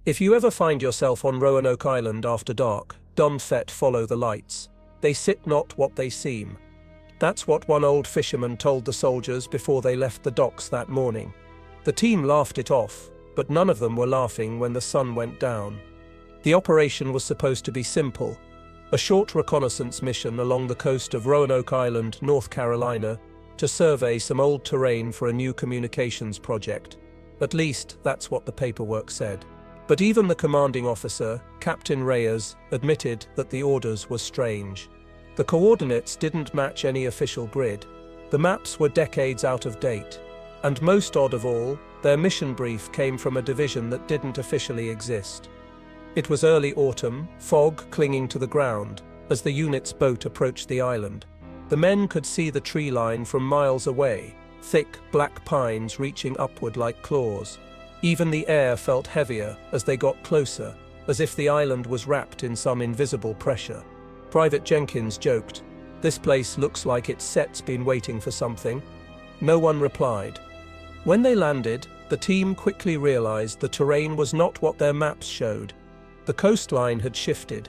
If you ever find yourself on Roanoke Island after dark, don't follow the lights. They sit not what they seem. That's what one old fisherman told the soldiers before they left the docks that morning. The team laughed it off, but none of them were laughing when the sun went down. The operation was supposed to be simple. A short reconnaissance mission along the coast of Roanoke Island, North Carolina, to survey some old terrain for a new communications project. At least, that's what the paperwork said. But even the commanding officer, Captain Reyes, admitted that the orders were strange. The coordinates didn't match any official grid. The maps were decades out of date. And most odd of all, their mission brief came from a division that didn't officially exist. It was early autumn, fog clinging to the ground, as the unit's boat approached the island. The men could see the tree line from miles away, thick black pines reaching upward like claws. Even the air felt heavier as they got closer, as if the island was wrapped in some invisible pressure. Private Jenkins joked, "This place looks like its set's been waiting for something." No one replied. When they landed, the team quickly realized the terrain was not what their maps showed. The coastline had shifted,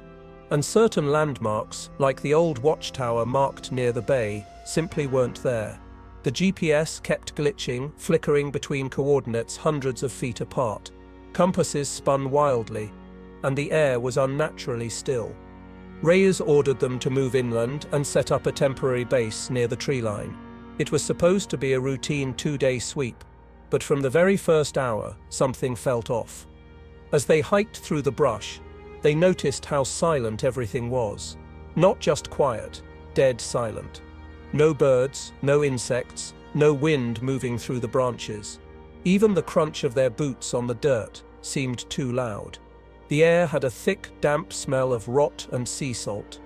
and certain landmarks, like the old watchtower marked near the bay, simply weren't there. The GPS kept glitching, flickering between coordinates hundreds of feet apart. Compasses spun wildly, and the air was unnaturally still. Reyes ordered them to move inland and set up a temporary base near the tree line. It was supposed to be a routine 2-day sweep, but from the very first hour, something felt off. As they hiked through the brush, they noticed how silent everything was. Not just quiet, dead silent. No birds, no insects, no wind moving through the branches. Even the crunch of their boots on the dirt seemed too loud. The air had a thick, damp smell of rot and sea salt.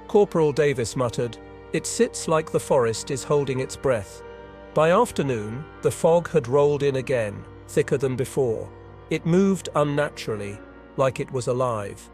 Corporal Davis muttered, "It sits like the forest is holding its breath." By afternoon, the fog had rolled in again, thicker than before. It moved unnaturally, like it was alive.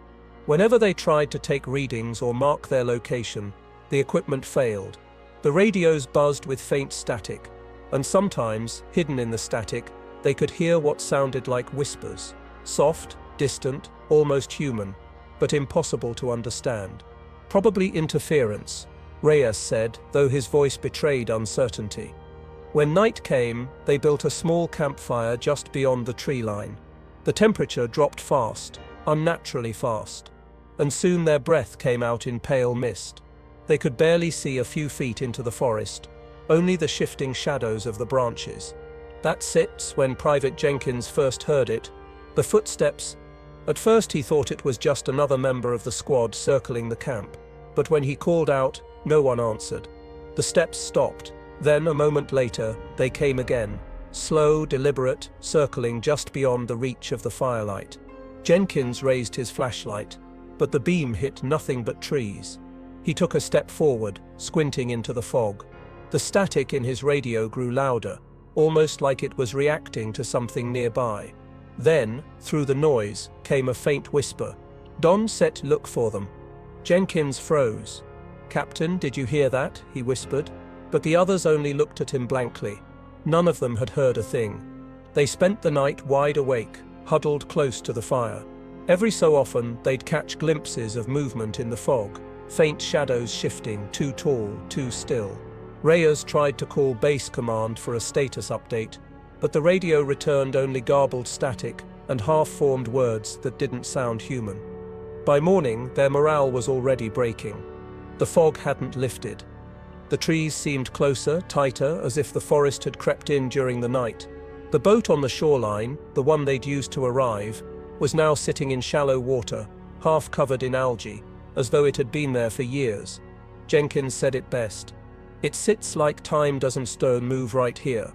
Whenever they tried to take readings or mark their location, the equipment failed. The radios buzzed with faint static, and sometimes, hidden in the static, they could hear what sounded like whispers. Soft, distant, almost human, but impossible to understand. Probably interference, Reyes said, though his voice betrayed uncertainty. When night came, they built a small campfire just beyond the tree line. The temperature dropped fast, unnaturally fast, and soon their breath came out in pale mist. They could barely see a few feet into the forest, only the shifting shadows of the branches. That's it. When Private Jenkins first heard it, the footsteps. At first he thought it was just another member of the squad circling the camp, but when he called out, no one answered. The steps stopped. Then, a moment later, they came again, slow, deliberate, circling just beyond the reach of the firelight. Jenkins raised his flashlight, but the beam hit nothing but trees. He took a step forward, squinting into the fog. The static in his radio grew louder, almost like it was reacting to something nearby. Then, through the noise, came a faint whisper. "Don set look for them." Jenkins froze. "Captain, did you hear that?" he whispered. But the others only looked at him blankly. None of them had heard a thing. They spent the night wide awake, huddled close to the fire. Every so often, they'd catch glimpses of movement in the fog, faint shadows shifting, too tall, too still. Reyes tried to call base command for a status update, but the radio returned only garbled static and half-formed words that didn't sound human. By morning, their morale was already breaking. The fog hadn't lifted. The trees seemed closer, tighter, as if the forest had crept in during the night. The boat on the shoreline, the one they'd used to arrive, was now sitting in shallow water, half covered in algae, as though it had been there for years. Jenkins said it best. "It sits like time doesn't move right here."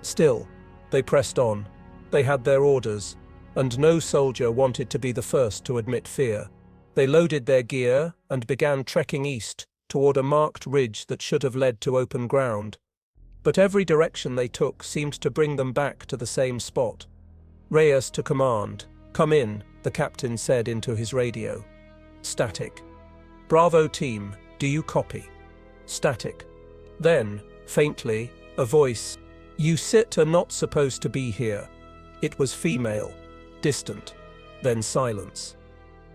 Still, they pressed on. They had their orders, and no soldier wanted to be the first to admit fear. They loaded their gear and began trekking east toward a marked ridge that should have led to open ground. But every direction they took seemed to bring them back to the same spot. Reyes to command. "Come in," the captain said into his radio. Static. "Bravo team, do you copy?" Static. Then, faintly, a voice. "You are not supposed to be here." It was female. Distant. then silence.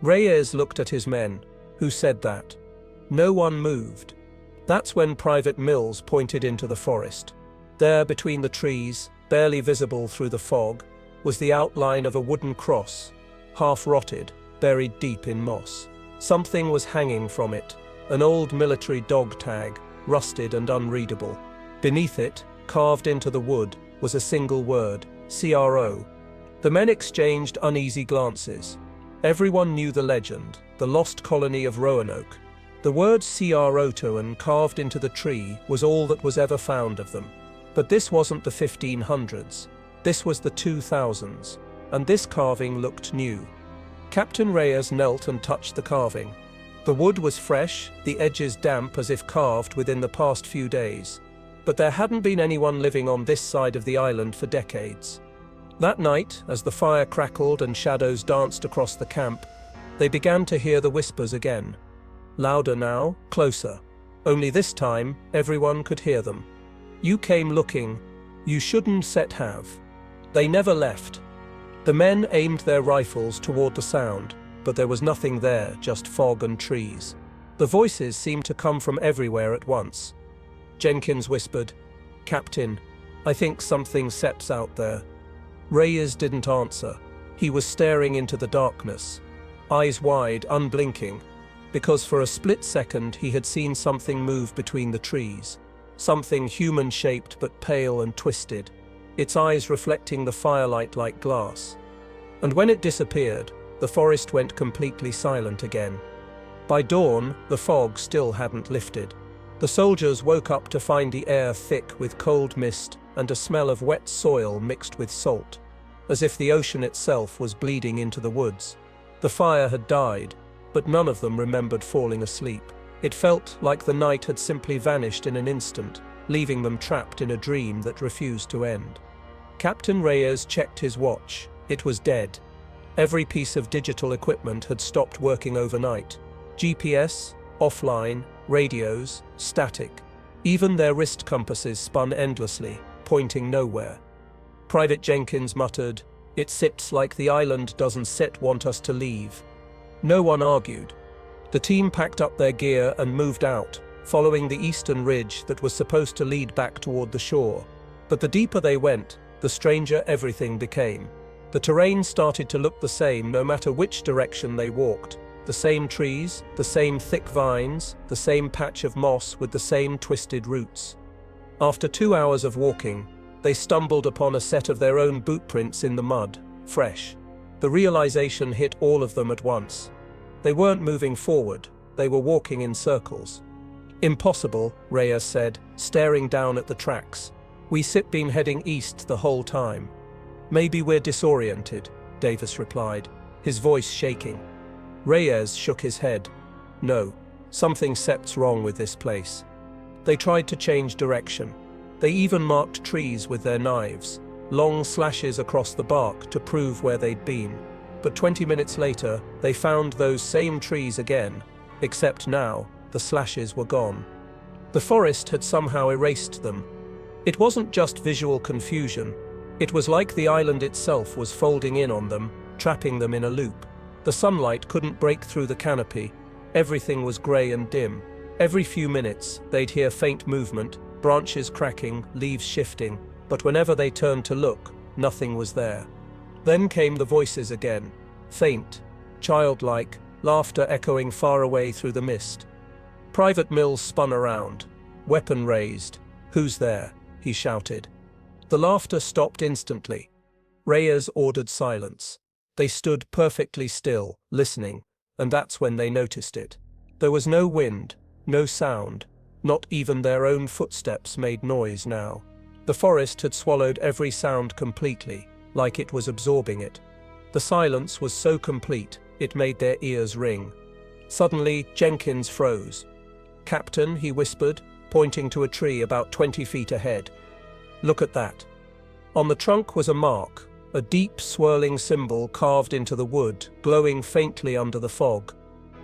Reyes looked at his men. Who said that? No one moved. That's when Private Mills pointed into the forest. There, between the trees, barely visible through the fog, was the outline of a wooden cross, half rotted, buried deep in moss. Something was hanging from it, an old military dog tag, rusted and unreadable. Beneath it, carved into the wood, was a single word, CRO. The men exchanged uneasy glances. Everyone knew the legend, the lost colony of Roanoke. The word CRO carved into the tree was all that was ever found of them. But this wasn't the 1500s. This was the 2000s, and this carving looked new. Captain Reyes knelt and touched the carving. The wood was fresh, the edges damp as if carved within the past few days. But there hadn't been anyone living on this side of the island for decades. That night, as the fire crackled and shadows danced across the camp, they began to hear the whispers again. Louder now, closer. Only this time, everyone could hear them. You came looking. You shouldn't set have. They never left. The men aimed their rifles toward the sound, but there was nothing there, just fog and trees. The voices seemed to come from everywhere at once. Jenkins whispered, "Captain, I think something sets out there." Reyes didn't answer. He was staring into the darkness, eyes wide, unblinking, because for a split second he had seen something move between the trees. Something human-shaped but pale and twisted, its eyes reflecting the firelight like glass. And when it disappeared, the forest went completely silent again. By dawn, the fog still hadn't lifted. The soldiers woke up to find the air thick with cold mist and a smell of wet soil mixed with salt, as if the ocean itself was bleeding into the woods. The fire had died, but none of them remembered falling asleep. It felt like the night had simply vanished in an instant, leaving them trapped in a dream that refused to end. Captain Reyes checked his watch. It was dead. Every piece of digital equipment had stopped working overnight. GPS, offline, radios, static. Even their wrist compasses spun endlessly, pointing nowhere. Private Jenkins muttered, "It sits like the island doesn't want us to leave." No one argued. The team packed up their gear and moved out, following the eastern ridge that was supposed to lead back toward the shore. But the deeper they went, the stranger everything became. The terrain started to look the same no matter which direction they walked. The same trees, the same thick vines, the same patch of moss with the same twisted roots. After 2 hours of walking, they stumbled upon a set of their own boot prints in the mud, fresh. The realization hit all of them at once. They weren't moving forward, they were walking in circles. "Impossible," Reyes said, staring down at the tracks. "We've been heading east the whole time." "Maybe we're disoriented," Davis replied, his voice shaking. Reyes shook his head. "No, something's wrong with this place." They tried to change direction. They even marked trees with their knives, long slashes across the bark to prove where they'd been. But 20 minutes later, they found those same trees again, except now, the slashes were gone. The forest had somehow erased them. It wasn't just visual confusion. It was like the island itself was folding in on them, trapping them in a loop. The sunlight couldn't break through the canopy. Everything was grey and dim. Every few minutes, they'd hear faint movement, branches cracking, leaves shifting, but whenever they turned to look, nothing was there. Then came the voices again, faint, childlike, laughter echoing far away through the mist. Private Mills spun around, weapon raised. "Who's there?" he shouted. The laughter stopped instantly. Reyes ordered silence. They stood perfectly still, listening, and that's when they noticed it. There was no wind, no sound, not even their own footsteps made noise now. The forest had swallowed every sound completely, like it was absorbing it. The silence was so complete, it made their ears ring. Suddenly, Jenkins froze. "Captain," he whispered, pointing to a tree about 20 feet ahead. "Look at that." On the trunk was a mark, a deep, swirling symbol carved into the wood, glowing faintly under the fog.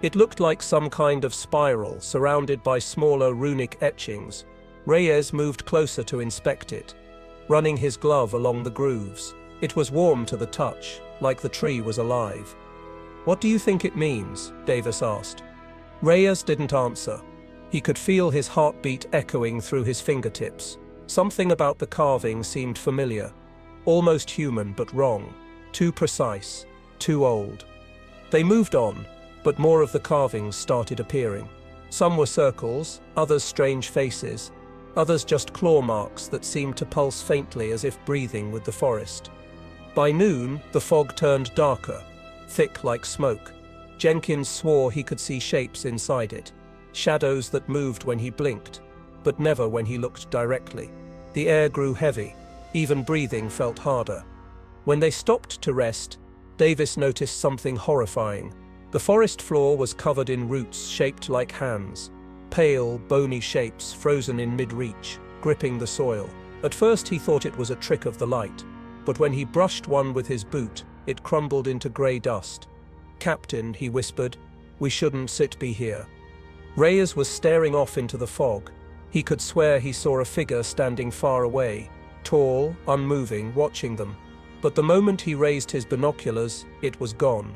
It looked like some kind of spiral, surrounded by smaller runic etchings. Reyes moved closer to inspect it, running his glove along the grooves. It was warm to the touch, like the tree was alive. "What do you think it means?" Davis asked. Reyes didn't answer. He could feel his heartbeat echoing through his fingertips. Something about the carving seemed familiar, almost human but wrong, too precise, too old. They moved on, but more of the carvings started appearing. Some were circles, others strange faces, others just claw marks that seemed to pulse faintly as if breathing with the forest. By noon, the fog turned darker, thick like smoke. Jenkins swore he could see shapes inside it, shadows that moved when he blinked, but never when he looked directly. The air grew heavy, even breathing felt harder. When they stopped to rest, Davis noticed something horrifying. The forest floor was covered in roots shaped like hands, pale, bony shapes frozen in mid-reach, gripping the soil. At first he thought it was a trick of the light, but when he brushed one with his boot, it crumbled into grey dust. "Captain," he whispered, "we shouldn't be here." Reyes was staring off into the fog. He could swear he saw a figure standing far away, tall, unmoving, watching them. But the moment he raised his binoculars, it was gone.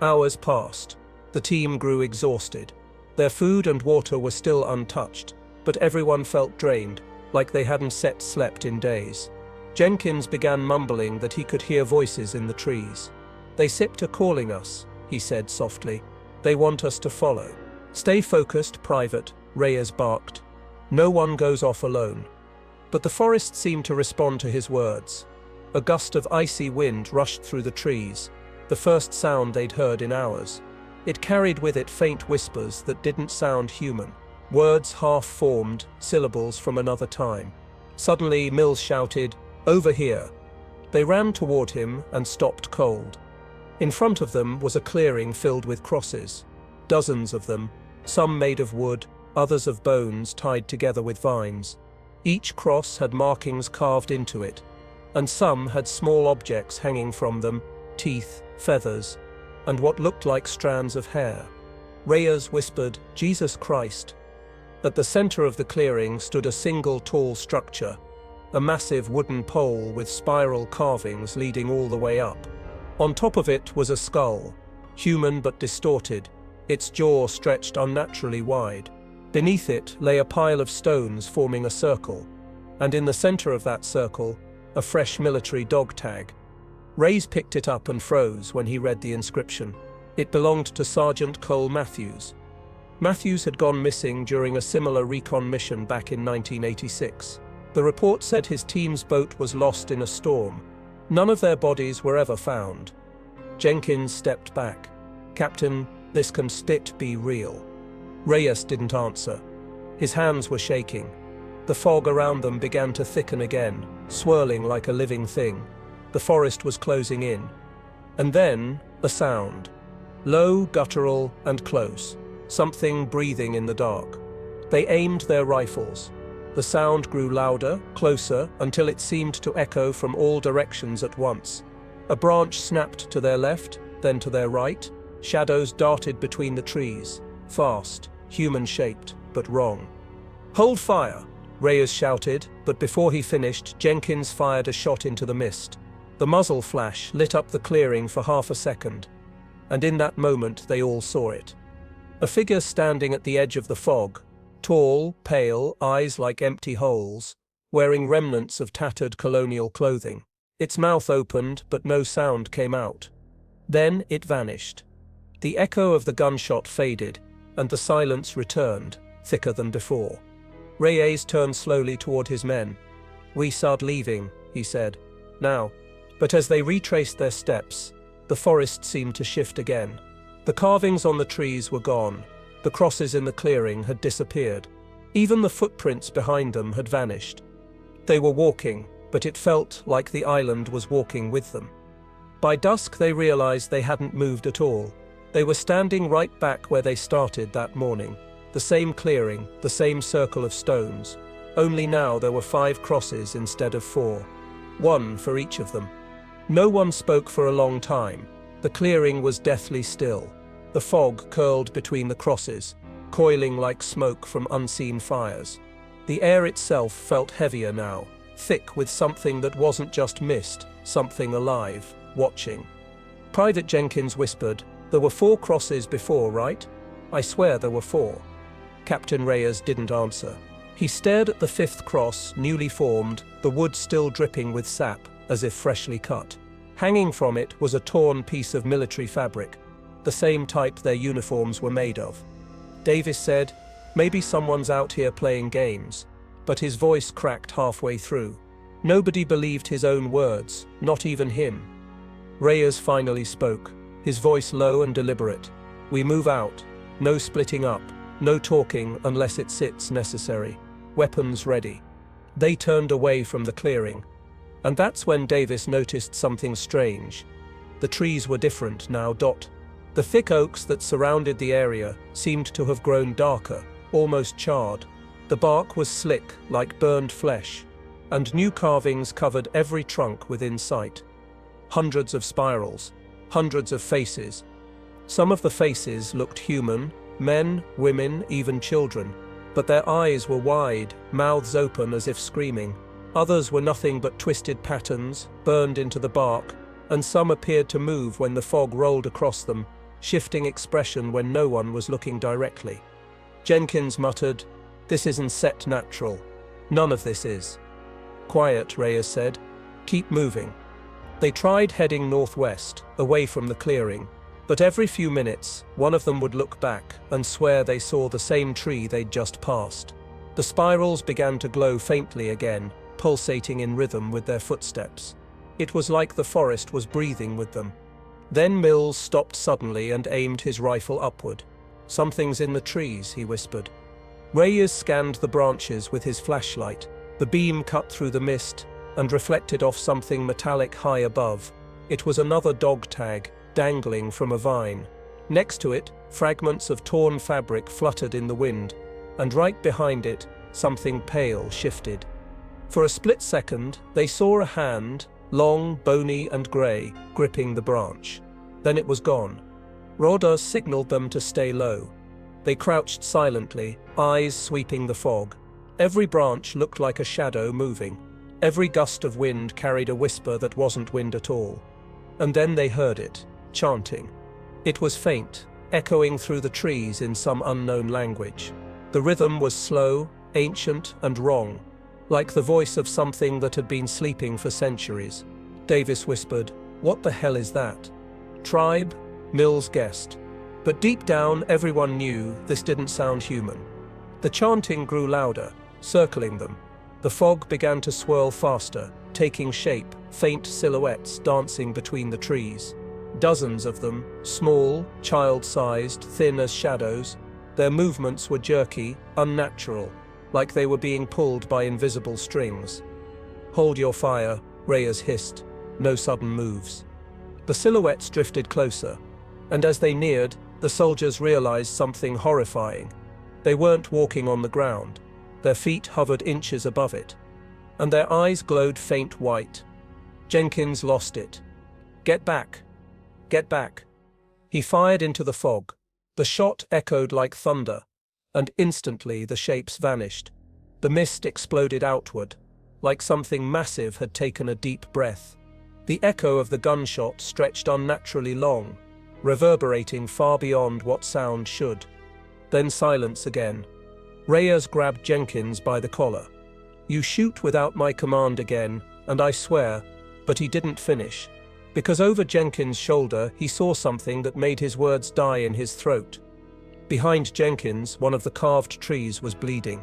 Hours passed. The team grew exhausted. Their food and water were still untouched, but everyone felt drained, like they hadn't slept in days. Jenkins began mumbling that he could hear voices in the trees. "They are calling us," he said softly. "They want us to follow." "Stay focused, Private," Reyes barked. "No one goes off alone." But the forest seemed to respond to his words. A gust of icy wind rushed through the trees, the first sound they'd heard in hours. It carried with it faint whispers that didn't sound human, words half-formed, syllables from another time. Suddenly, Mills shouted, "Over here!" They ran toward him and stopped cold. In front of them was a clearing filled with crosses, dozens of them, some made of wood, others of bones tied together with vines. Each cross had markings carved into it, and some had small objects hanging from them, teeth, feathers, and what looked like strands of hair. Reyes whispered, "Jesus Christ." At the center of the clearing stood a single tall structure, a massive wooden pole with spiral carvings leading all the way up. On top of it was a skull, human but distorted, its jaw stretched unnaturally wide. Beneath it lay a pile of stones forming a circle, and in the center of that circle, a fresh military dog tag. Reyes picked it up and froze when he read the inscription. It belonged to Sergeant Cole Matthews. Matthews had gone missing during a similar recon mission back in 1986. The report said his team's boat was lost in a storm. None of their bodies were ever found. Jenkins stepped back. "Captain, this can be real." Reyes didn't answer. His hands were shaking. The fog around them began to thicken again, swirling like a living thing. The forest was closing in. And then, a sound. Low, guttural, and close. Something breathing in the dark. They aimed their rifles. The sound grew louder, closer, until it seemed to echo from all directions at once. A branch snapped to their left, then to their right. Shadows darted between the trees. Fast, human-shaped, but wrong. "Hold fire!" Reyes shouted, but before he finished, Jenkins fired a shot into the mist. The muzzle flash lit up the clearing for half a second, and in that moment they all saw it. A figure standing at the edge of the fog, tall, pale, eyes like empty holes, wearing remnants of tattered colonial clothing. Its mouth opened, but no sound came out. Then it vanished. The echo of the gunshot faded, and the silence returned, thicker than before. Reyes turned slowly toward his men. "We start leaving," he said. "Now." But as they retraced their steps, the forest seemed to shift again. The carvings on the trees were gone. The crosses in the clearing had disappeared. Even the footprints behind them had vanished. They were walking, but it felt like the island was walking with them. By dusk they realized they hadn't moved at all. They were standing right back where they started that morning. The same clearing, the same circle of stones. Only now there were 5 crosses instead of 4. 1 for each of them. No one spoke for a long time. The clearing was deathly still. The fog curled between the crosses, coiling like smoke from unseen fires. The air itself felt heavier now, thick with something that wasn't just mist, something alive, watching. Private Jenkins whispered, "There were 4 crosses before, right?" "I swear there were 4. Captain Reyes didn't answer. He stared at the 5th cross, newly formed, the wood still dripping with sap, as if freshly cut. Hanging from it was a torn piece of military fabric, the same type their uniforms were made of. Davis said, "Maybe someone's out here playing games," but his voice cracked halfway through. Nobody believed his own words, not even him. Reyes finally spoke, his voice low and deliberate. "We move out. No splitting up. No talking unless it's necessary. Weapons ready." They turned away from the clearing. And that's when Davis noticed something strange. The trees were different now. The thick oaks that surrounded the area seemed to have grown darker, almost charred. The bark was slick, like burned flesh, and new carvings covered every trunk within sight. Hundreds of spirals, hundreds of faces. Some of the faces looked human, men, women, even children, but their eyes were wide, mouths open as if screaming. Others were nothing but twisted patterns, burned into the bark, and some appeared to move when the fog rolled across them, shifting expression when no one was looking directly. Jenkins muttered, "This isn't set natural. None of this is." "Quiet," Reyes said. "Keep moving." They tried heading northwest, away from the clearing, but every few minutes, one of them would look back and swear they saw the same tree they'd just passed. The spirals began to glow faintly again, pulsating in rhythm with their footsteps. It was like the forest was breathing with them. Then Mills stopped suddenly and aimed his rifle upward. "Something's in the trees," he whispered. Reyes scanned the branches with his flashlight. The beam cut through the mist and reflected off something metallic high above. It was another dog tag, dangling from a vine. Next to it, fragments of torn fabric fluttered in the wind, and right behind it, something pale shifted. For a split second, they saw a hand, long, bony and grey, gripping the branch. Then it was gone. Roda signaled them to stay low. They crouched silently, eyes sweeping the fog. Every branch looked like a shadow moving. Every gust of wind carried a whisper that wasn't wind at all. And then they heard it, chanting. It was faint, echoing through the trees in some unknown language. The rhythm was slow, ancient and wrong, like the voice of something that had been sleeping for centuries. Davis whispered, "What the hell is that?" "Tribe," Mills guessed. But deep down, everyone knew this didn't sound human. The chanting grew louder, circling them. The fog began to swirl faster, taking shape, faint silhouettes dancing between the trees. Dozens of them, small, child-sized, thin as shadows. Their movements were jerky, unnatural, like they were being pulled by invisible strings. "Hold your fire," Reyes hissed. "No sudden moves." The silhouettes drifted closer, and as they neared, the soldiers realized something horrifying. They weren't walking on the ground. Their feet hovered inches above it, and their eyes glowed faint white. Jenkins lost it. "Get back! Get back!" He fired into the fog. The shot echoed like thunder, and instantly the shapes vanished. The mist exploded outward, like something massive had taken a deep breath. The echo of the gunshot stretched unnaturally long, reverberating far beyond what sound should. Then silence again. Reyes grabbed Jenkins by the collar. "You shoot without my command again, and I swear," but he didn't finish, because over Jenkins' shoulder he saw something that made his words die in his throat. Behind Jenkins, one of the carved trees was bleeding.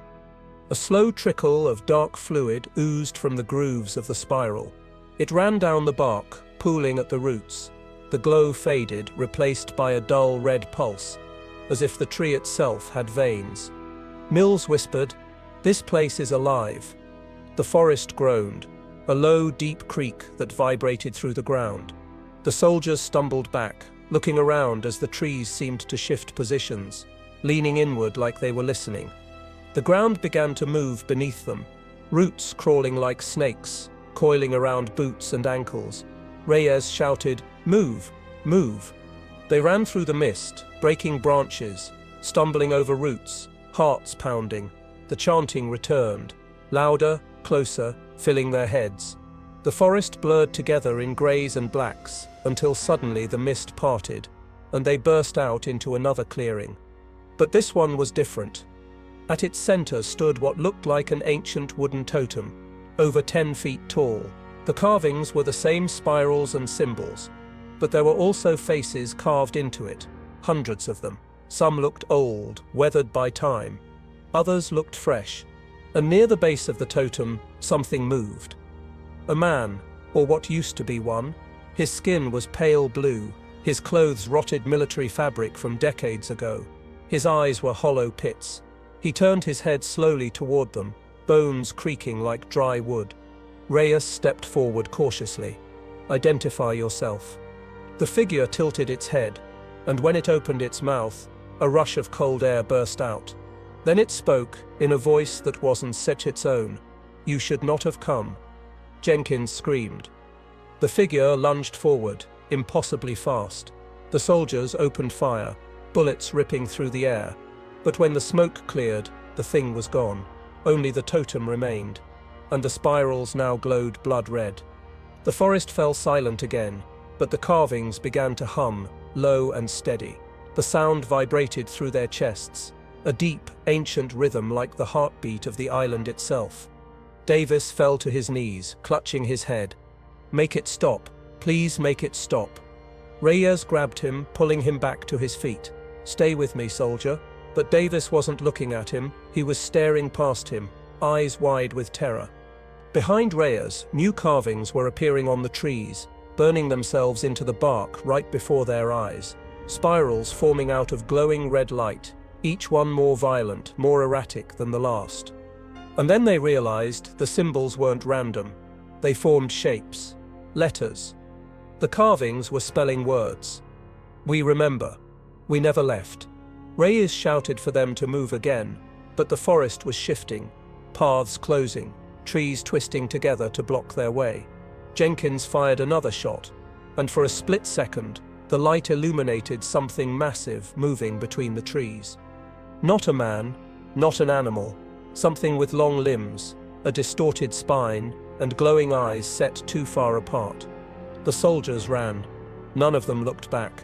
A slow trickle of dark fluid oozed from the grooves of the spiral. It ran down the bark, pooling at the roots. The glow faded, replaced by a dull red pulse, as if the tree itself had veins. Mills whispered, "This place is alive." The forest groaned, a low, deep creak that vibrated through the ground. The soldiers stumbled back, looking around as the trees seemed to shift positions, leaning inward like they were listening. The ground began to move beneath them, roots crawling like snakes, coiling around boots and ankles. Reyes shouted, "Move! Move!" They ran through the mist, breaking branches, stumbling over roots, hearts pounding. The chanting returned, louder, closer, filling their heads. The forest blurred together in greys and blacks, until suddenly the mist parted, and they burst out into another clearing. But this one was different. At its center stood what looked like an ancient wooden totem, over 10 feet tall. The carvings were the same spirals and symbols, but there were also faces carved into it, hundreds of them. Some looked old, weathered by time. Others looked fresh, and near the base of the totem, something moved. A man, or what used to be one. His skin was pale blue, his clothes rotted military fabric from decades ago. His eyes were hollow pits. He turned his head slowly toward them, bones creaking like dry wood. Reyes stepped forward cautiously. "Identify yourself." The figure tilted its head, and when it opened its mouth, a rush of cold air burst out. Then it spoke, in a voice that wasn't such its own. "You should not have come." Jenkins screamed. The figure lunged forward, impossibly fast. The soldiers opened fire, bullets ripping through the air. But when the smoke cleared, the thing was gone. Only the totem remained, and the spirals now glowed blood red. The forest fell silent again, but the carvings began to hum, low and steady. The sound vibrated through their chests, a deep, ancient rhythm like the heartbeat of the island itself. Davis fell to his knees, clutching his head. "Make it stop. Please make it stop." Reyes grabbed him, pulling him back to his feet. "Stay with me, soldier." But Davis wasn't looking at him, he was staring past him, eyes wide with terror. Behind Reyes, new carvings were appearing on the trees, burning themselves into the bark right before their eyes. Spirals forming out of glowing red light, each one more violent, more erratic than the last. And then they realized the symbols weren't random. They formed shapes, letters. The carvings were spelling words. "We remember. We never left." Reyes shouted for them to move again, but the forest was shifting, paths closing, trees twisting together to block their way. Jenkins fired another shot, and for a split second, the light illuminated something massive moving between the trees. Not a man, not an animal, something with long limbs, a distorted spine, and glowing eyes set too far apart. The soldiers ran. None of them looked back.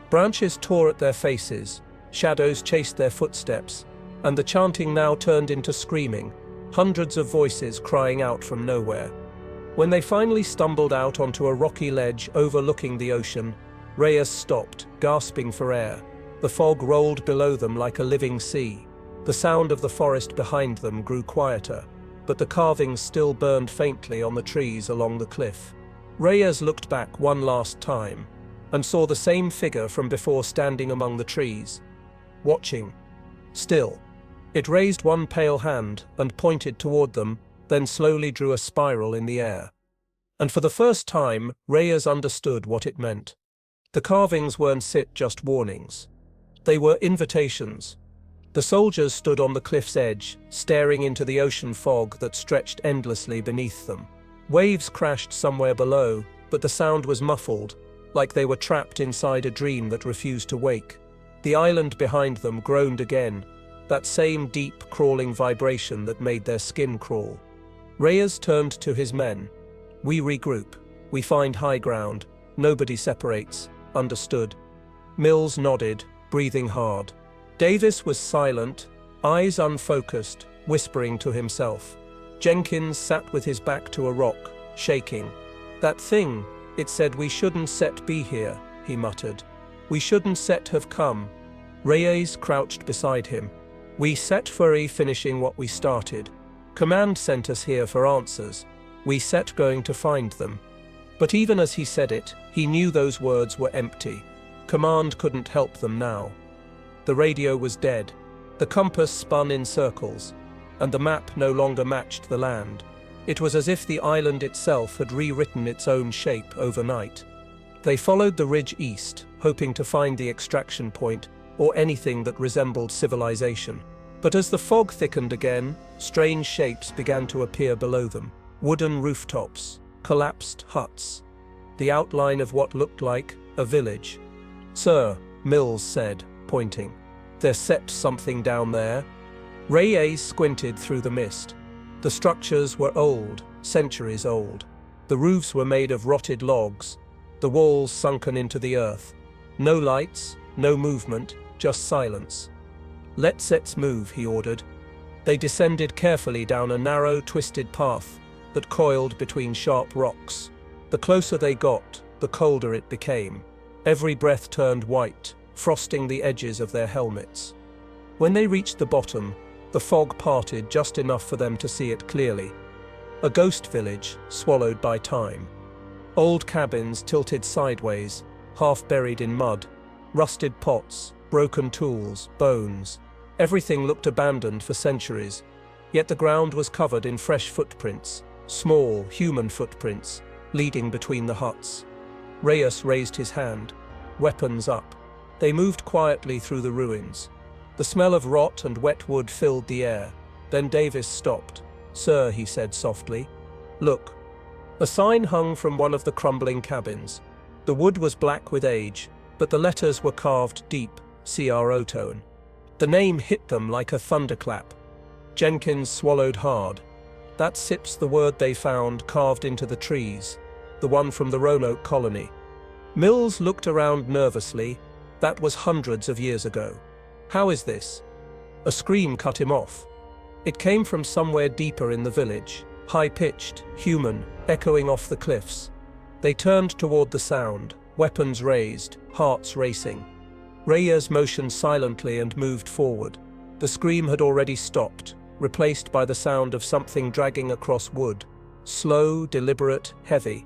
Branches tore at their faces, shadows chased their footsteps, and the chanting now turned into screaming, hundreds of voices crying out from nowhere. When they finally stumbled out onto a rocky ledge overlooking the ocean, Reyes stopped, gasping for air. The fog rolled below them like a living sea. The sound of the forest behind them grew quieter, but the carvings still burned faintly on the trees along the cliff. Reyes looked back one last time, and saw the same figure from before standing among the trees, watching. Still. It raised one pale hand and pointed toward them, then slowly drew a spiral in the air. And for the first time, Reyes understood what it meant. The carvings weren't just warnings. They were invitations. The soldiers stood on the cliff's edge, staring into the ocean fog that stretched endlessly beneath them. Waves crashed somewhere below, but the sound was muffled, like they were trapped inside a dream that refused to wake. The island behind them groaned again, that same deep, crawling vibration that made their skin crawl. Reyes turned to his men. "We regroup. We find high ground. Nobody separates. Understood?" Mills nodded, breathing hard. Davis was silent, eyes unfocused, whispering to himself. Jenkins sat with his back to a rock, shaking. "That thing, it said we shouldn't set be here," he muttered. "We shouldn't set have come." Reyes crouched beside him. "We set for finishing what we started. Command sent us here for answers. We set going to find them." But even as he said it, he knew those words were empty. Command couldn't help them now. The radio was dead. The compass spun in circles, and the map no longer matched the land. It was as if the island itself had rewritten its own shape overnight. They followed the ridge east, hoping to find the extraction point or anything that resembled civilization. But as the fog thickened again, strange shapes began to appear below them. Wooden rooftops, collapsed huts, the outline of what looked like a village. "Sir," Mills said, pointing. "There's set something down there." Reyes squinted through the mist. The structures were old, centuries old. The roofs were made of rotted logs, the walls sunken into the earth. No lights, no movement, just silence. Let's move, he ordered. They descended carefully down a narrow, twisted path that coiled between sharp rocks. The closer they got, the colder it became. Every breath turned white, frosting the edges of their helmets. When they reached the bottom, the fog parted just enough for them to see it clearly. A ghost village, swallowed by time. Old cabins tilted sideways, half buried in mud. Rusted pots, broken tools, bones. Everything looked abandoned for centuries, yet the ground was covered in fresh footprints, small, human footprints, leading between the huts. Reyes raised his hand, weapons up. They moved quietly through the ruins. The smell of rot and wet wood filled the air. Then Davis stopped. "Sir," he said softly, "look." A sign hung from one of the crumbling cabins. The wood was black with age, but the letters were carved deep, CRO tone. The name hit them like a thunderclap. Jenkins swallowed hard. "That SIP's the word they found carved into the trees, the one from the Roanoke colony." Mills looked around nervously. That was hundreds of years ago. "How is this?" A scream cut him off. It came from somewhere deeper in the village, high-pitched, human, echoing off the cliffs. They turned toward the sound, weapons raised, hearts racing. Reyes motioned silently and moved forward. The scream had already stopped, replaced by the sound of something dragging across wood. Slow, deliberate, heavy.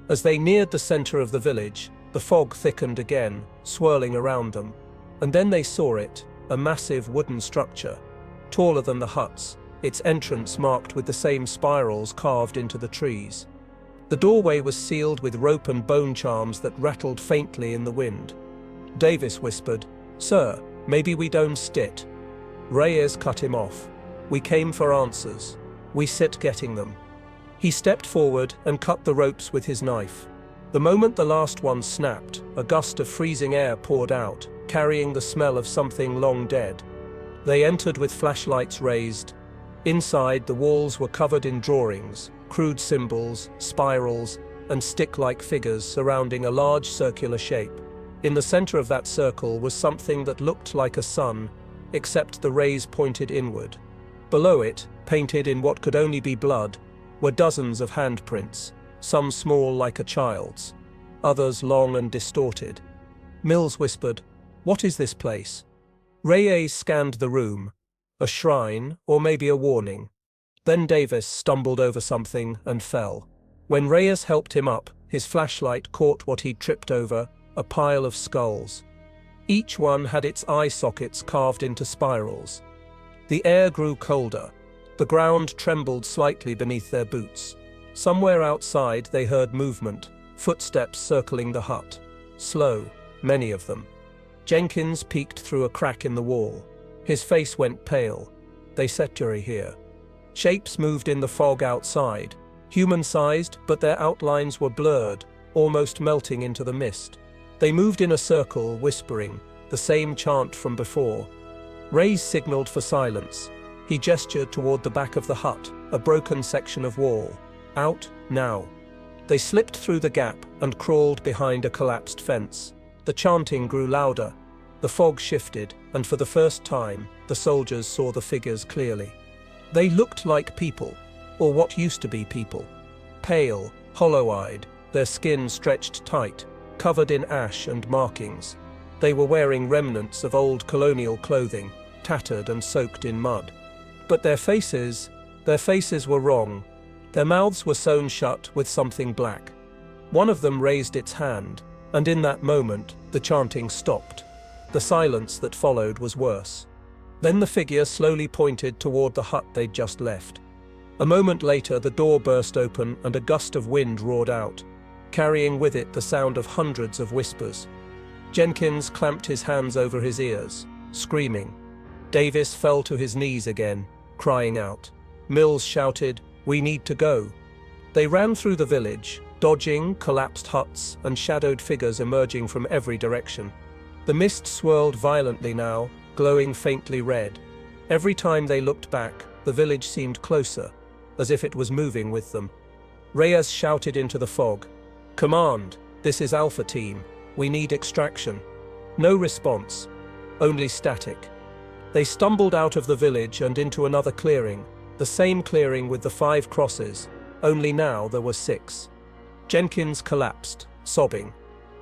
As they neared the center of the village, the fog thickened again, swirling around them. And then they saw it, a massive wooden structure, taller than the huts, its entrance marked with the same spirals carved into the trees. The doorway was sealed with rope and bone charms that rattled faintly in the wind. Davis whispered, "Sir, maybe we don't sit." Reyes cut him off. "We came for answers. We sit getting them." He stepped forward and cut the ropes with his knife. The moment the last one snapped, a gust of freezing air poured out, carrying the smell of something long dead. They entered with flashlights raised. Inside, the walls were covered in drawings, crude symbols, spirals, and stick-like figures surrounding a large circular shape. In the center of that circle was something that looked like a sun, except the rays pointed inward. Below it, painted in what could only be blood, were dozens of handprints, some small like a child's, others long and distorted. Mills whispered, "What is this place?" Reyes scanned the room. A shrine, or maybe a warning. Then Davis stumbled over something and fell. When Reyes helped him up, his flashlight caught what he'd tripped over, a pile of skulls. Each one had its eye sockets carved into spirals. The air grew colder. The ground trembled slightly beneath their boots. Somewhere outside they heard movement, footsteps circling the hut. Slow, many of them. Jenkins peeked through a crack in the wall. His face went pale. "They sanctuary here." Shapes moved in the fog outside, human-sized, but their outlines were blurred, almost melting into the mist. They moved in a circle, whispering, the same chant from before. Reyes signaled for silence. He gestured toward the back of the hut, a broken section of wall. "Out, now." They slipped through the gap and crawled behind a collapsed fence. The chanting grew louder. The fog shifted, and for the first time, the soldiers saw the figures clearly. They looked like people, or what used to be people. Pale, hollow-eyed, their skin stretched tight, covered in ash and markings. They were wearing remnants of old colonial clothing, tattered and soaked in mud. But their faces were wrong. Their mouths were sewn shut with something black. One of them raised its hand, and in that moment, the chanting stopped. The silence that followed was worse. Then the figure slowly pointed toward the hut they'd just left. A moment later, the door burst open and a gust of wind roared out, carrying with it the sound of hundreds of whispers. Jenkins clamped his hands over his ears, screaming. Davis fell to his knees again, crying out. Mills shouted, "We need to go." They ran through the village, dodging collapsed huts and shadowed figures emerging from every direction. The mist swirled violently now, glowing faintly red. Every time they looked back, the village seemed closer, as if it was moving with them. Reyes shouted into the fog, "Command, "This is Alpha Team. We need extraction." No response. Only static. They stumbled out of the village and into another clearing, the same clearing with the 5 crosses, only now there were 6. Jenkins collapsed, sobbing.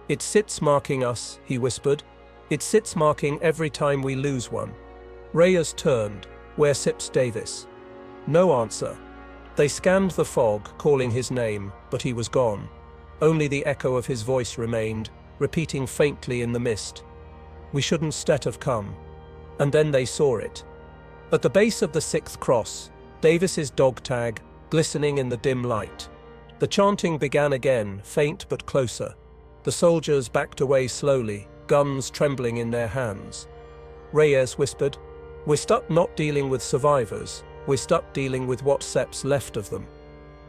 "It sits marking us," he whispered. "It sits marking every time we lose one." Reyes turned. "Where sips Davis?" No answer. They scanned the fog, calling his name, but he was gone. Only the echo of his voice remained, repeating faintly in the mist. "We shouldn't stet have come." And then they saw it. At the base of the 6th cross, Davis's dog tag, glistening in the dim light. The chanting began again, faint but closer. The soldiers backed away slowly, guns trembling in their hands. Reyes whispered, "We're stuck not dealing with survivors, we're stuck dealing with what sep's left of them."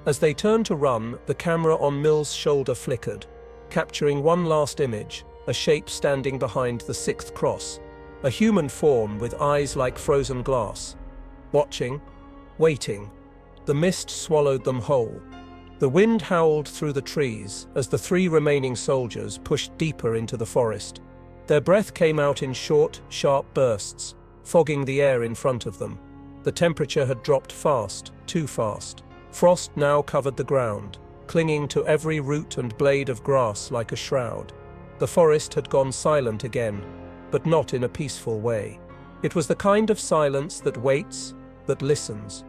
As they turned to run, the camera on Mill's shoulder flickered, capturing one last image, a shape standing behind the 6th cross. A human form with eyes like frozen glass. Watching, waiting. The mist swallowed them whole. The wind howled through the trees as the 3 remaining soldiers pushed deeper into the forest. Their breath came out in short, sharp bursts, fogging the air in front of them. The temperature had dropped fast, too fast. Frost now covered the ground, clinging to every root and blade of grass like a shroud. The forest had gone silent again, but not in a peaceful way. It was the kind of silence that waits, that listens.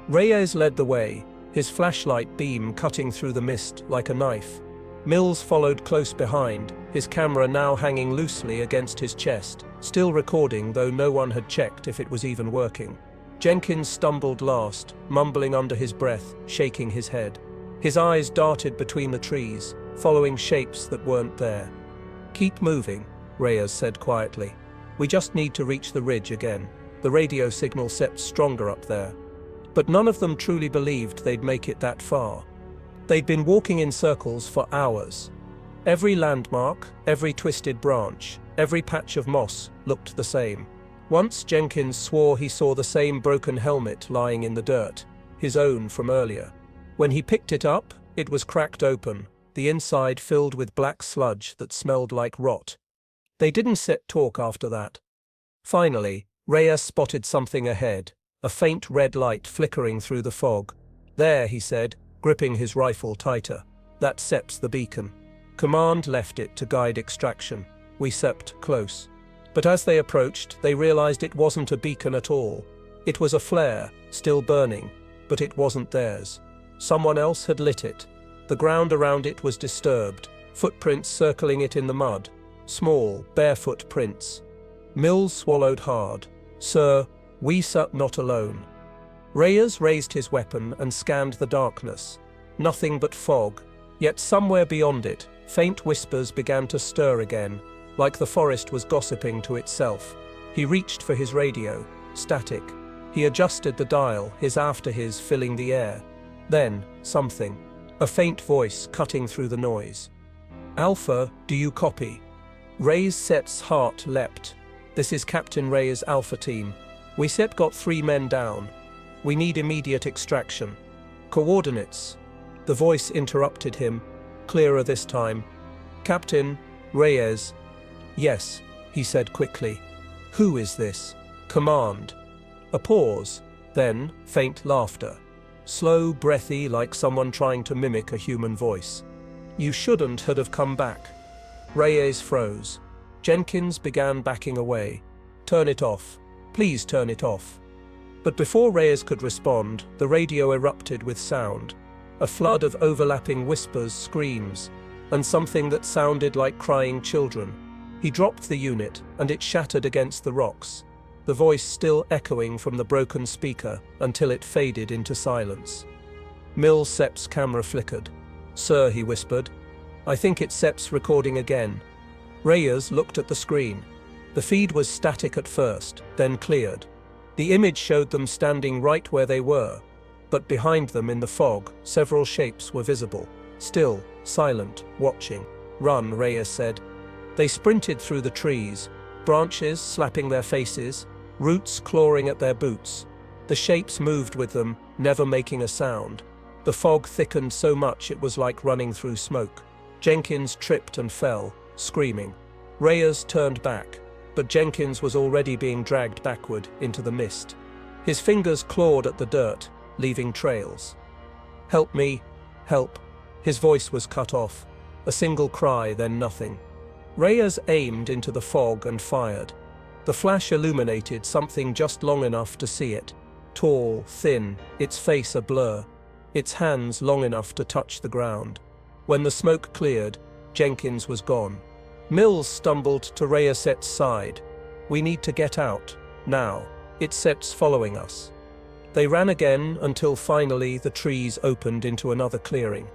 Reyes led the way, his flashlight beam cutting through the mist like a knife. Mills followed close behind, his camera now hanging loosely against his chest, still recording though no one had checked if it was even working. Jenkins stumbled last, mumbling under his breath, shaking his head. His eyes darted between the trees, following shapes that weren't there. "Keep moving," Reyes said quietly. "We just need to reach the ridge again. The radio signal set stronger up there." But none of them truly believed they'd make it that far. They'd been walking in circles for hours. Every landmark, every twisted branch, every patch of moss looked the same. Once Jenkins swore he saw the same broken helmet lying in the dirt, his own from earlier. When he picked it up, it was cracked open, the inside filled with black sludge that smelled like rot. They didn't sit talk after that. Finally, Reyes spotted something ahead, a faint red light flickering through the fog. "There," he said, gripping his rifle tighter. "That seps the beacon." Command left it to guide extraction. We sept close. But as they approached, they realized it wasn't a beacon at all. It was a flare, still burning, but it wasn't theirs. Someone else had lit it. The ground around it was disturbed, footprints circling it in the mud. Small, barefoot prints. Mills swallowed hard. "Sir, we sat not alone." Reyes raised his weapon and scanned the darkness. Nothing but fog. Yet somewhere beyond it, faint whispers began to stir again, like the forest was gossiping to itself. He reached for his radio, static. He adjusted the dial, his after his filling the air. Then, something. A faint voice cutting through the noise. "Alpha, do you copy?" Reyes Set's heart leapt. "This is Captain Reyes' Alpha Team. We Set got 3 men down. We need immediate extraction. Coordinates." The voice interrupted him, clearer this time. "Captain Reyes." "Yes," he said quickly. "Who is this?" "Command." A pause, then faint laughter. Slow, breathy, like someone trying to mimic a human voice. "You shouldn't have come back." Reyes froze. Jenkins began backing away. "Turn it off. Please turn it off." But before Reyes could respond, the radio erupted with sound. A flood of overlapping whispers, screams, and something that sounded like crying children. He dropped the unit, and it shattered against the rocks, the voice still echoing from the broken speaker until it faded into silence. Mills Sepp's camera flickered. "Sir," he whispered, "I think it's Sepp's recording again." Reyes looked at the screen. The feed was static at first, then cleared. The image showed them standing right where they were, but behind them in the fog, several shapes were visible. Still, silent, watching. "Run," Reyes said. They sprinted through the trees, branches slapping their faces, roots clawing at their boots. The shapes moved with them, never making a sound. The fog thickened so much it was like running through smoke. Jenkins tripped and fell, screaming. Reyes turned back, but Jenkins was already being dragged backward into the mist. His fingers clawed at the dirt, leaving trails. "Help me, help." His voice was cut off. A single cry, then nothing. Reyes aimed into the fog and fired. The flash illuminated something just long enough to see it. Tall, thin, its face a blur, its hands long enough to touch the ground. When the smoke cleared, Jenkins was gone. Mills stumbled to Reyes' side. "We need to get out, now. It's Set's following us." They ran again until finally the trees opened into another clearing.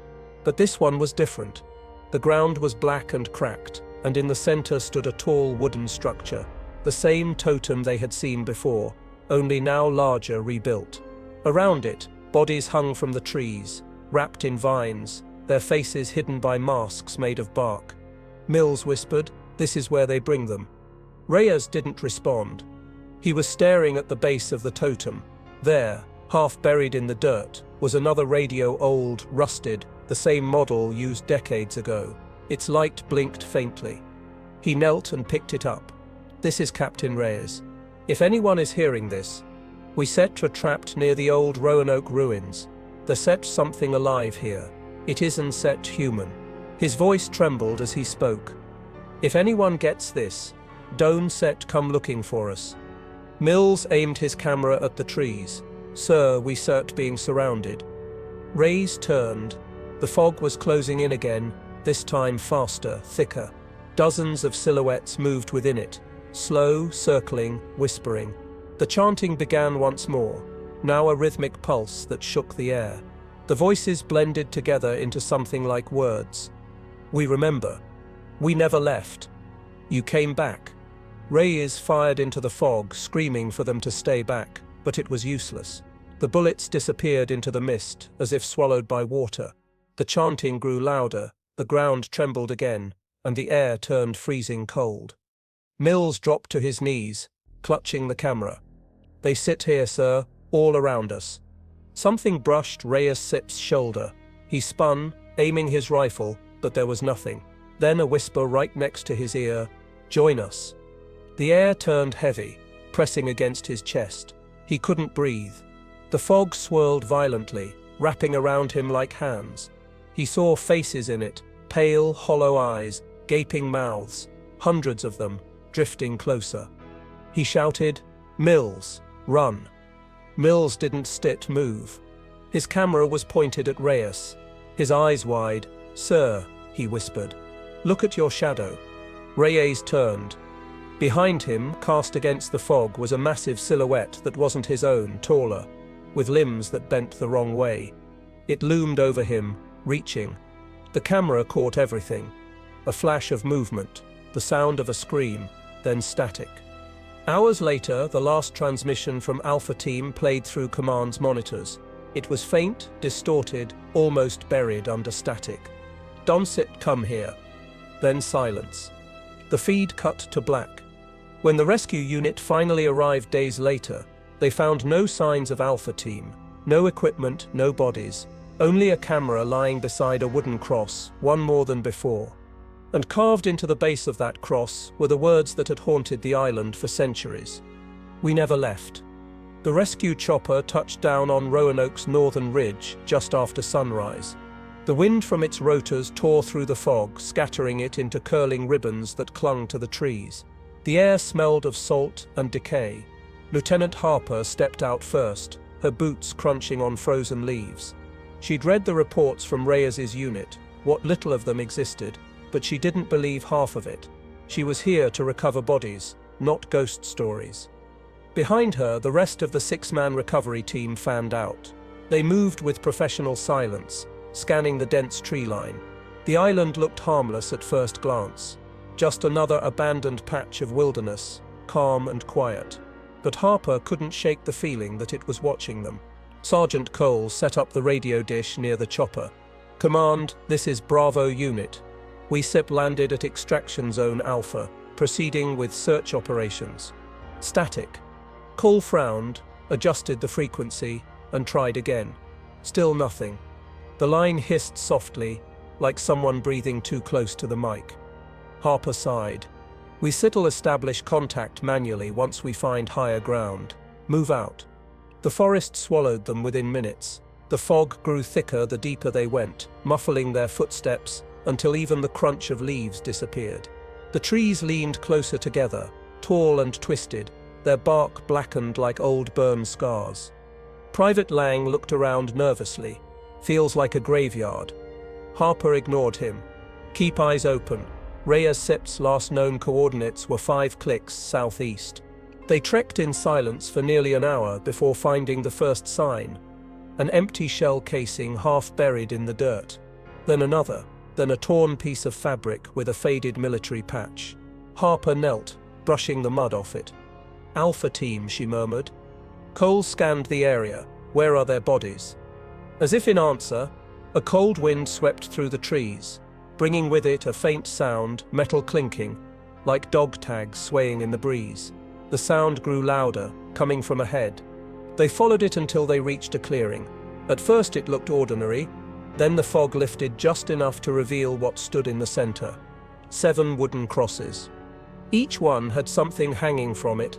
But this one was different. The ground was black and cracked, and in the center stood a tall wooden structure, the same totem they had seen before, only now larger, rebuilt. Around it, bodies hung from the trees, wrapped in vines, their faces hidden by masks made of bark. Mills whispered, "This is where they bring them." Reyes didn't respond. He was staring at the base of the totem. There, half buried in the dirt, was another radio, old, rusted, the same model used decades ago. Its light blinked faintly. He knelt and picked it up. "This is Captain Reyes. If anyone is hearing this, we Set are trapped near the old Roanoke ruins. The Set something alive here. It isn't Set human." His voice trembled as he spoke. "If anyone gets this, don't Set come looking for us." Mills aimed his camera at the trees. "Sir, we Set being surrounded." Reyes turned. The fog was closing in again, this time faster, thicker. Dozens of silhouettes moved within it, slow, circling, whispering. The chanting began once more, now a rhythmic pulse that shook the air. The voices blended together into something like words. "We remember. We never left. You came back." Reyes fired into the fog, screaming for them to stay back, but it was useless. The bullets disappeared into the mist, as if swallowed by water. The chanting grew louder, the ground trembled again, and the air turned freezing cold. Mills dropped to his knees, clutching the camera. "They sit here, sir, all around us." Something brushed Reyes' shoulder. He spun, aiming his rifle, but there was nothing. Then a whisper right next to his ear, "Join us." The air turned heavy, pressing against his chest. He couldn't breathe. The fog swirled violently, wrapping around him like hands. He saw faces in it, pale, hollow eyes, gaping mouths, hundreds of them, drifting closer. He shouted, "Mills, run." Mills didn't move. His camera was pointed at Reyes. His eyes wide. "Sir," he whispered, "look at your shadow." Reyes turned. Behind him, cast against the fog, was a massive silhouette that wasn't his own, taller, with limbs that bent the wrong way. It loomed over him, reaching. The camera caught everything. A flash of movement, the sound of a scream, then static. Hours later, the last transmission from Alpha Team played through Command's monitors. It was faint, distorted, almost buried under static. "Donsit, come here." Then silence. The feed cut to black. When the rescue unit finally arrived days later, they found no signs of Alpha Team, no equipment, no bodies, only a camera lying beside a wooden cross, one more than before. And carved into the base of that cross were the words that had haunted the island for centuries. "We never left." The rescue chopper touched down on Roanoke's northern ridge just after sunrise. The wind from its rotors tore through the fog, scattering it into curling ribbons that clung to the trees. The air smelled of salt and decay. Lieutenant Harper stepped out first, her boots crunching on frozen leaves. She'd read the reports from Reyes' unit, what little of them existed, but she didn't believe half of it. She was here to recover bodies, not ghost stories. Behind her, the rest of the six-man recovery team fanned out. They moved with professional silence, scanning the dense tree line. The island looked harmless at first glance, just another abandoned patch of wilderness, calm and quiet. But Harper couldn't shake the feeling that it was watching them. Sergeant Cole set up the radio dish near the chopper. "Command, this is Bravo Unit. We SIP landed at Extraction Zone Alpha, proceeding with search operations." Static. Cole frowned, adjusted the frequency, and tried again. Still nothing. The line hissed softly, like someone breathing too close to the mic. Harper sighed. We will establish contact manually once we find higher ground. Move out. The forest swallowed them within minutes. The fog grew thicker the deeper they went, muffling their footsteps until even the crunch of leaves disappeared. The trees leaned closer together, tall and twisted, their bark blackened like old burn scars. Private Lang looked around nervously. Feels like a graveyard. Harper ignored him. Keep eyes open. Reyes Sip's last known coordinates were 5 clicks southeast. They trekked in silence for nearly an hour before finding the first sign. An empty shell casing half buried in the dirt. Then another, then a torn piece of fabric with a faded military patch. Harper knelt, brushing the mud off it. Alpha team, she murmured. Cole scanned the area. Where are their bodies? As if in answer, a cold wind swept through the trees, bringing with it a faint sound, metal clinking, like dog tags swaying in the breeze. The sound grew louder, coming from ahead. They followed it until they reached a clearing. At first it looked ordinary, then the fog lifted just enough to reveal what stood in the center. 7 wooden crosses. Each one had something hanging from it.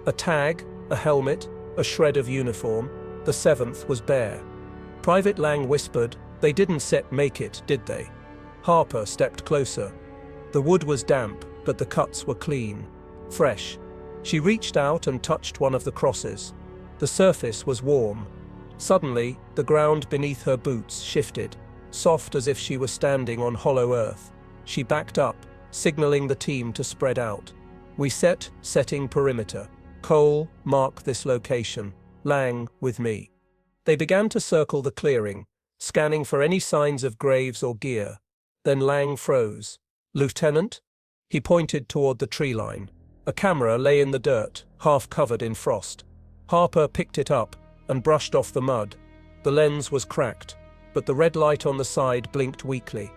A tag, a helmet, a shred of uniform. The 7th was bare. Private Lang whispered, "They didn't make it, did they?" Harper stepped closer. The wood was damp, but the cuts were clean, fresh. She reached out and touched one of the crosses. The surface was warm. Suddenly, the ground beneath her boots shifted, soft as if she were standing on hollow earth. She backed up, signaling the team to spread out. We setting perimeter. Cole, mark this location. Lang, with me. They began to circle the clearing, scanning for any signs of graves or gear. Then Lang froze. "Lieutenant?" He pointed toward the tree line. A camera lay in the dirt, half covered in frost. Harper picked it up and brushed off the mud. The lens was cracked, but the red light on the side blinked weakly.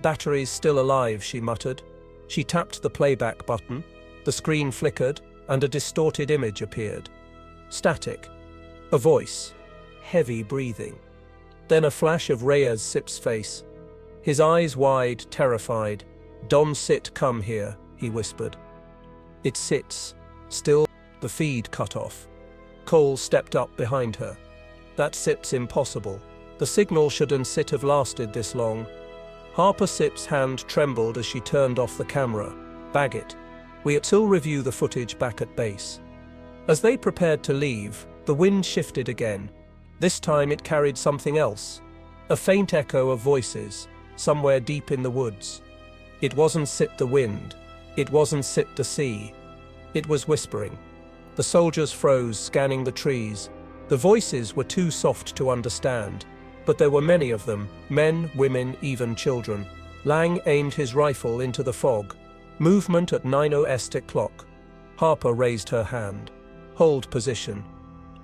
"Batteries still alive," she muttered. She tapped the playback button. The screen flickered, and a distorted image appeared. Static. A voice. Heavy breathing. Then a flash of Reyes Sip's face. His eyes wide, terrified. "Don Sit, come here," he whispered. It sits. Still, the feed cut off. Cole stepped up behind her. "That Sip's impossible. The signal shouldn't have lasted this long." Harper Sip's hand trembled as she turned off the camera. "Bag it. We'll review the footage back at base." As they prepared to leave, the wind shifted again. This time it carried something else. A faint echo of voices, somewhere deep in the woods. It wasn't Sip the wind. It wasn't Sip the sea. It was whispering. The soldiers froze, scanning the trees. The voices were too soft to understand, but there were many of them, men, women, even children. Lang aimed his rifle into the fog. Movement at 9:00 o'clock. Harper raised her hand. Hold position.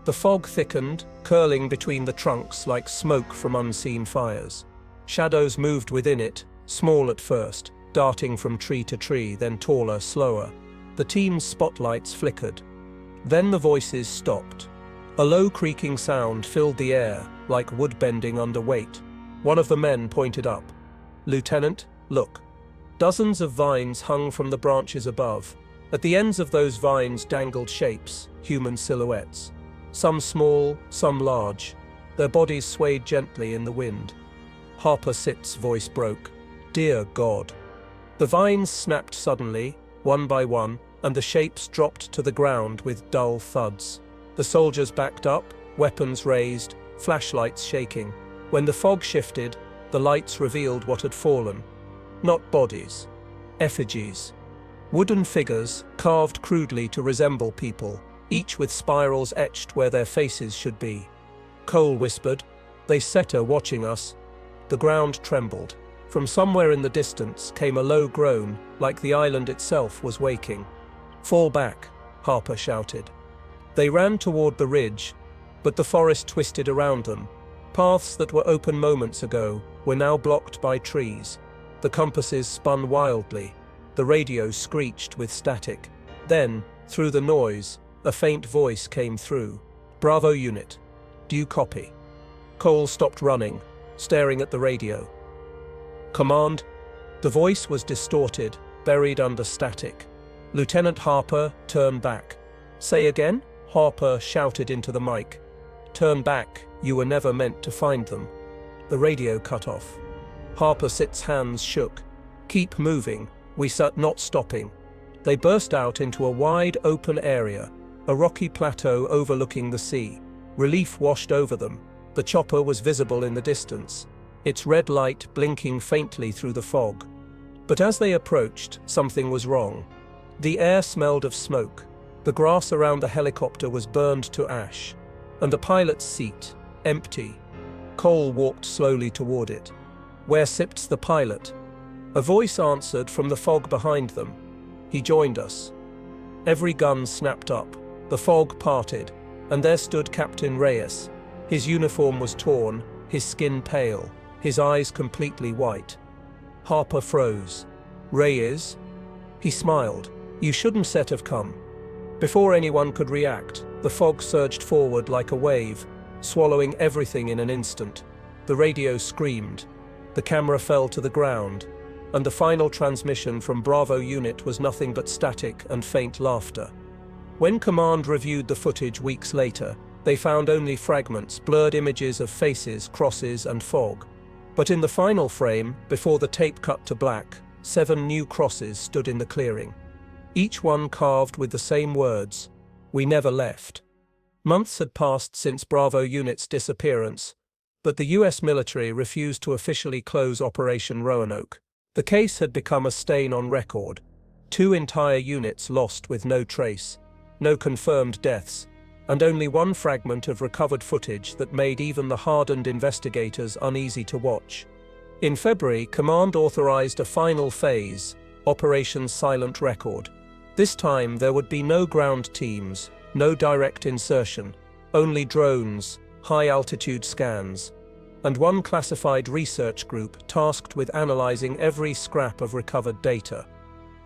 The fog thickened, curling between the trunks like smoke from unseen fires. Shadows moved within it, small at first, darting from tree to tree, then taller, slower. The team's spotlights flickered. Then the voices stopped. A low creaking sound filled the air, like wood bending under weight. One of the men pointed up. "Lieutenant, look." Dozens of vines hung from the branches above. At the ends of those vines dangled shapes, human silhouettes. Some small, some large. Their bodies swayed gently in the wind. Harper Sip's voice broke. "Dear God." The vines snapped suddenly, one by one, and the shapes dropped to the ground with dull thuds. The soldiers backed up, weapons raised, flashlights shaking. When the fog shifted, the lights revealed what had fallen. Not bodies. Effigies. Wooden figures, carved crudely to resemble people, each with spirals etched where their faces should be. Cole whispered, "They are watching us." The ground trembled. From somewhere in the distance came a low groan, like the island itself was waking. "Fall back," Harper shouted. They ran toward the ridge, but the forest twisted around them. Paths that were open moments ago were now blocked by trees. The compasses spun wildly. The radio screeched with static. Then, through the noise, a faint voice came through. "Bravo unit. Do you copy?" Cole stopped running, staring at the radio. Command. The voice was distorted, buried under static. Lieutenant Harper, turn back. Say again? Harper shouted into the mic. Turn back, you were never meant to find them. The radio cut off. Harper's hands shook. Keep moving, not stopping. They burst out into a wide open area, a rocky plateau overlooking the sea. Relief washed over them. The chopper was visible in the distance, its red light blinking faintly through the fog. But as they approached, something was wrong. The air smelled of smoke. The grass around the helicopter was burned to ash, and the pilot's seat, empty. Cole walked slowly toward it. Where sits the pilot? A voice answered from the fog behind them. He joined us. Every gun snapped up. The fog parted, and there stood Captain Reyes. His uniform was torn, his skin pale, his eyes completely white. Harper froze. Reyes? He smiled. You shouldn't have come. Before anyone could react, the fog surged forward like a wave, swallowing everything in an instant. The radio screamed. The camera fell to the ground, and the final transmission from Bravo unit was nothing but static and faint laughter. When Command reviewed the footage weeks later, they found only fragments, blurred images of faces, crosses, and fog. But in the final frame, before the tape cut to black, 7 new crosses stood in the clearing. Each one carved with the same words, "We never left." Months had passed since Bravo unit's disappearance, but the US military refused to officially close Operation Roanoke. The case had become a stain on record. 2 entire units lost with no trace, no confirmed deaths, and only one fragment of recovered footage that made even the hardened investigators uneasy to watch. In February, Command authorized a final phase, Operation Silent Record. This time there would be no ground teams, no direct insertion, only drones, high-altitude scans, and one classified research group tasked with analyzing every scrap of recovered data.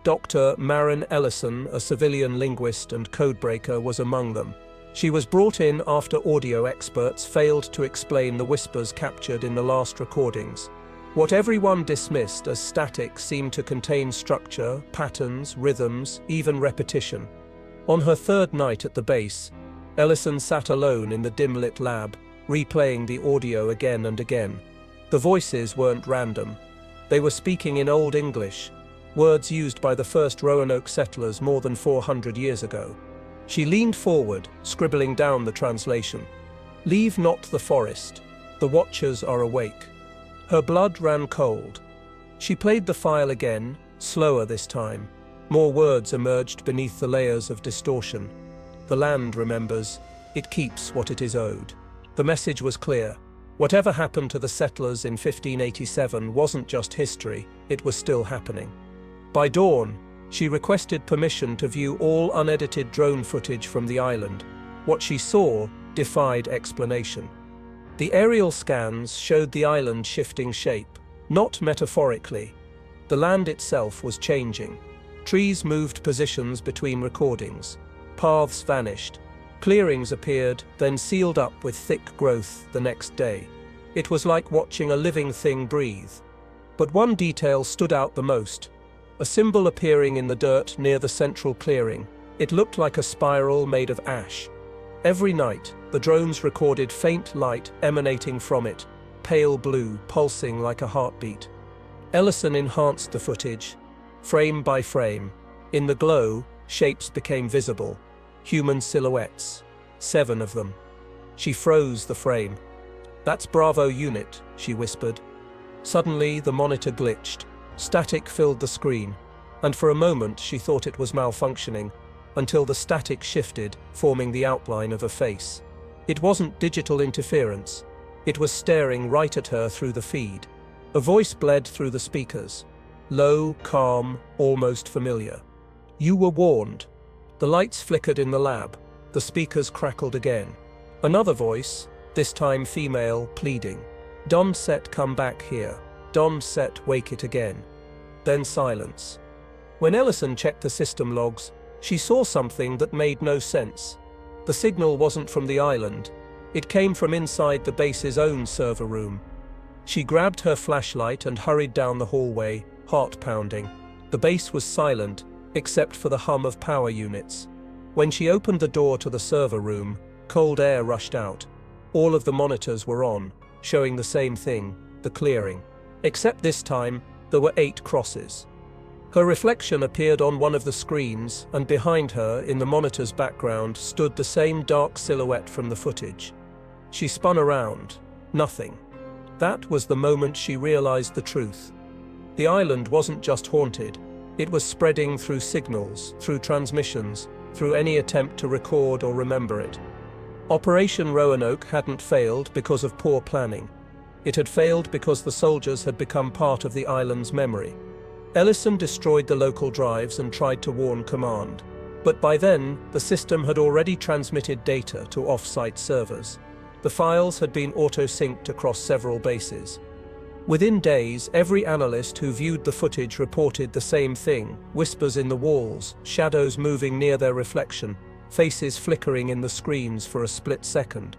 Dr. Maren Ellison, a civilian linguist and codebreaker, was among them. She was brought in after audio experts failed to explain the whispers captured in the last recordings. What everyone dismissed as static seemed to contain structure, patterns, rhythms, even repetition. On her 3rd night at the base, Ellison sat alone in the dim-lit lab, replaying the audio again and again. The voices weren't random. They were speaking in Old English, words used by the first Roanoke settlers more than 400 years ago. She leaned forward, scribbling down the translation. "Leave not the forest. The watchers are awake." Her blood ran cold. She played the file again, slower this time. More words emerged beneath the layers of distortion. The land remembers. It keeps what it is owed. The message was clear. Whatever happened to the settlers in 1587 wasn't just history, it was still happening. By dawn, she requested permission to view all unedited drone footage from the island. What she saw defied explanation. The aerial scans showed the island shifting shape, not metaphorically. The land itself was changing. Trees moved positions between recordings. Paths vanished. Clearings appeared, then sealed up with thick growth the next day. It was like watching a living thing breathe. But one detail stood out the most. A symbol appearing in the dirt near the central clearing. It looked like a spiral made of ash. Every night, the drones recorded faint light emanating from it, pale blue, pulsing like a heartbeat. Ellison enhanced the footage, frame by frame. In the glow, shapes became visible. Human silhouettes. 7 of them. She froze the frame. "That's Bravo unit," she whispered. Suddenly, the monitor glitched. Static filled the screen, and for a moment she thought it was malfunctioning, until the static shifted, forming the outline of a face. It wasn't digital interference. It was staring right at her through the feed. A voice bled through the speakers. Low, calm, almost familiar. "You were warned." The lights flickered in the lab. The speakers crackled again. Another voice, this time female, pleading. "Don set come back here. Don set wake it again." Then silence. When Ellison checked the system logs, she saw something that made no sense. The signal wasn't from the island. It came from inside the base's own server room. She grabbed her flashlight and hurried down the hallway, heart pounding. The base was silent, except for the hum of power units. When she opened the door to the server room, cold air rushed out. All of the monitors were on, showing the same thing, the clearing. Except this time, there were 8 crosses. Her reflection appeared on one of the screens, and behind her, in the monitor's background, stood the same dark silhouette from the footage. She spun around. Nothing. That was the moment she realized the truth. The island wasn't just haunted. It was spreading through signals, through transmissions, through any attempt to record or remember it. Operation Roanoke hadn't failed because of poor planning. It had failed because the soldiers had become part of the island's memory. Ellison destroyed the local drives and tried to warn command. But by then, the system had already transmitted data to off-site servers. The files had been auto-synced across several bases. Within days, every analyst who viewed the footage reported the same thing: whispers in the walls, shadows moving near their reflection, faces flickering in the screens for a split second.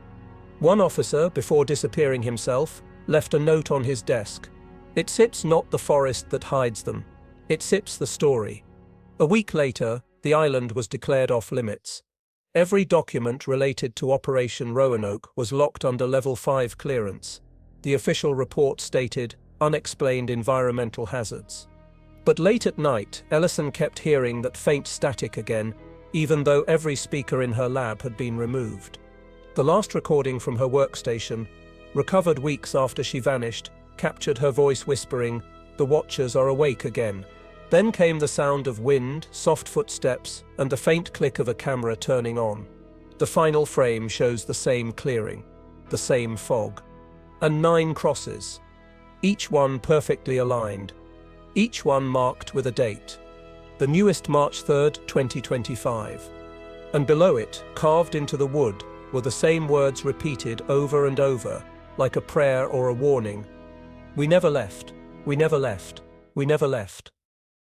One officer, before disappearing himself, left a note on his desk. "It sips not the forest that hides them. It sips the story." A week later, the island was declared off-limits. Every document related to Operation Roanoke was locked under Level 5 clearance. The official report stated, "Unexplained environmental hazards." But late at night, Ellison kept hearing that faint static again, even though every speaker in her lab had been removed. The last recording from her workstation, recovered weeks after she vanished, captured her voice whispering, "The Watchers are awake again." Then came the sound of wind, soft footsteps, and the faint click of a camera turning on. The final frame shows the same clearing, the same fog, and 9 crosses, each one perfectly aligned, each one marked with a date. The newest March 3rd, 2025. And below it, carved into the wood, were the same words repeated over and over, like a prayer or a warning. "We never left. We never left. We never left."